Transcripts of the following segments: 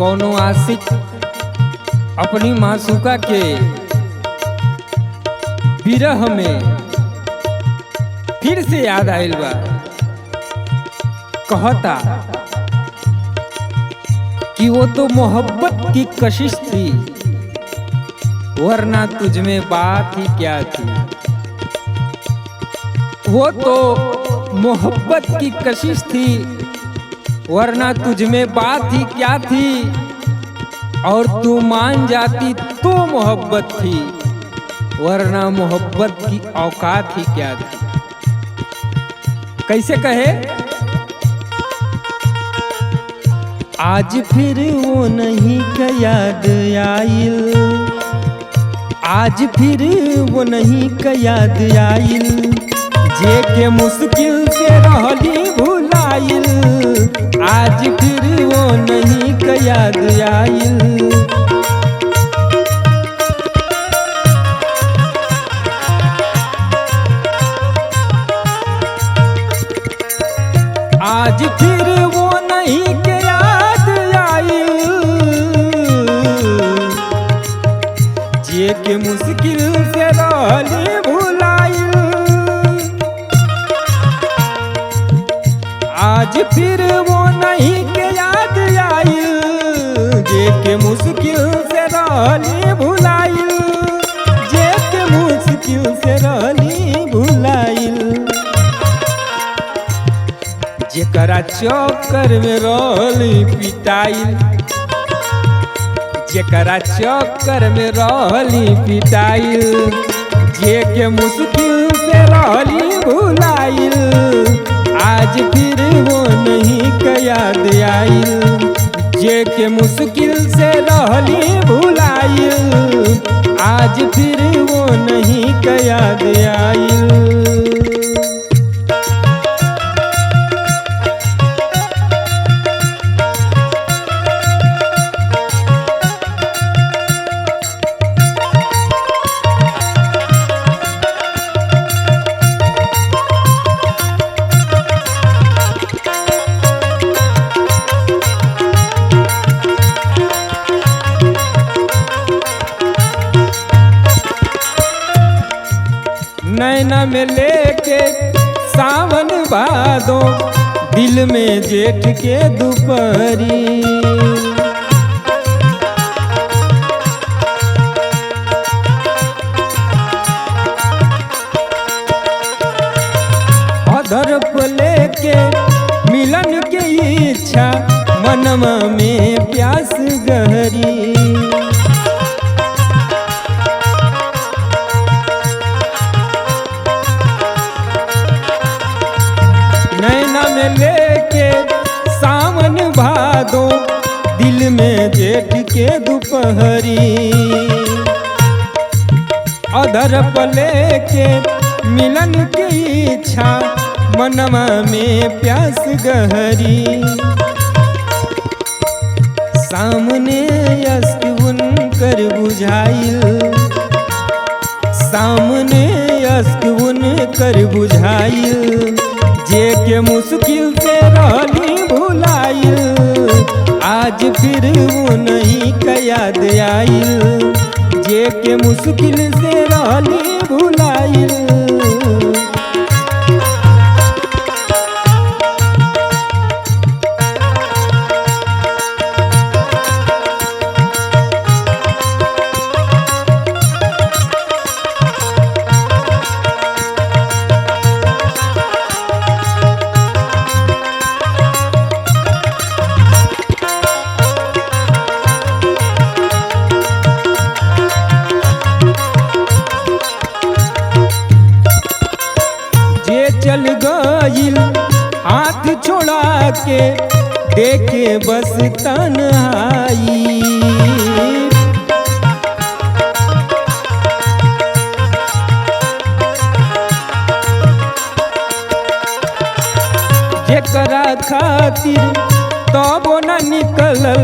कौनो आशिक अपनी मासूका के विरह में फिर से याद आइल बा। कहता कि वो तो मोहब्बत की कशिश थी, वरना तुझ में बात ही क्या थी। वो तो मोहब्बत की कशिश थी, वरना तुझ में बात ही क्या थी। और तू मान जाती तो मोहब्बत थी, वरना मोहब्बत की औकात ही क्या थी। कैसे कहे? आज फिर वो नहीं का याद आइल, आज फिर वो नहीं का याद आइल, जे के मुश्किल से रहली भुलाइल। आज फिर वो नहीं का याद आइल। आज फिर वो नहीं के याद आइल, जे के मुश्किल से रहली भुलाइल। आज फिर वो नहीं के याद आइल, जे के मुश्किल से रहली भुलाइल, जे के मुश्किल से रहली भुलाइल। जेकरा चक्कर में रहली पिटाइल, जेकरा चक्कर में रहली पिटाइल, जे के मुश्किल से रहली भुलाइल। आज फिर वो नहीं का याद आइल, जे के मुश्किल से रहली भुलाइल। आज फिर वो नहीं का याद आइल। नैना में लेके सावन भादो, दिल में जेठ के दोपहरी। अधर पर लेके मिलन के इच्छा, मनवा में प्यास गहरी। नैना में लेके सावन भादो, दिल में जेठ के दोपहरी। अधर पर लेके मिलन की इच्छा, मनवा में प्यास गहरी। सामने अस्त उनकर बुझाइल, सामने अस्त उनकर बुझाइल, जे के मुश्किल से रहली भुलाइल। आज फिर वो नहीं का याद आइल, जे के मुश्किल से रहली भुलाइल। चल गइल हाथ छोड़ा के, देखे बस तन्हाई। जेकरा खातिर तबो न निकलल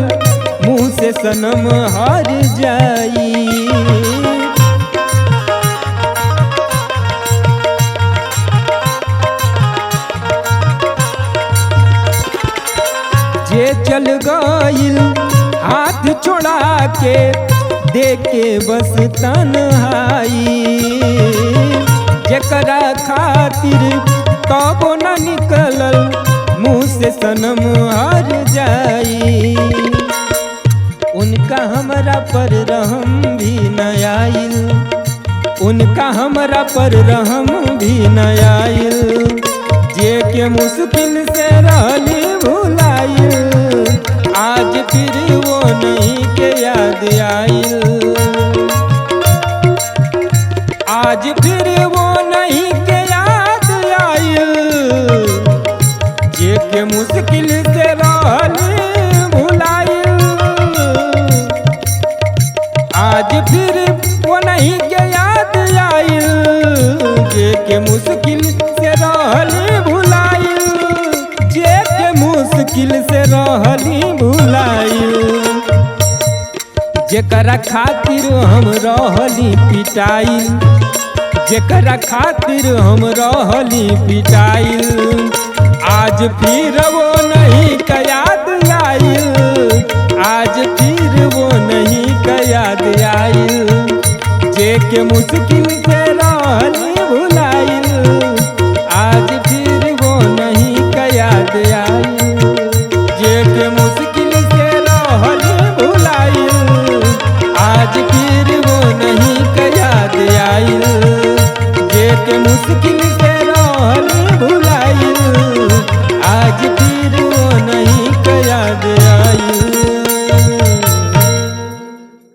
मुँह से सनम हार जाई। जे चल गइल छोड़ा के देके बस तन्हाई, जेकरा खातिर कबो न निकलल मुँह से सनम हर जाई। उनका हमरा पर रहम भी न आइल, उनका हमरा पर रहम भी न आइल, जे के मुश्किल से रहली भुलाइल, आज फिर वो नहीं के याद आइल, आज फिर वो नहीं के याद आइल, जे के मुश्किल से रहली भुलाइल, आज फिर वो नहीं के याद आइल, जे के मुश्किल से रहली भुलाइल, जे के मुश्किल से रहली भुलाइल, जेकरा खातिर हम रहली पिटाइल, जेकरा खातिर हम रहली पिटाइल, आज फिर वो नहीं का याद आइल, आज फिर वो नहीं का याद आइल, जे के मुश्किल से रहली भुलाइल, आज फिर वो नहीं का याद आइल।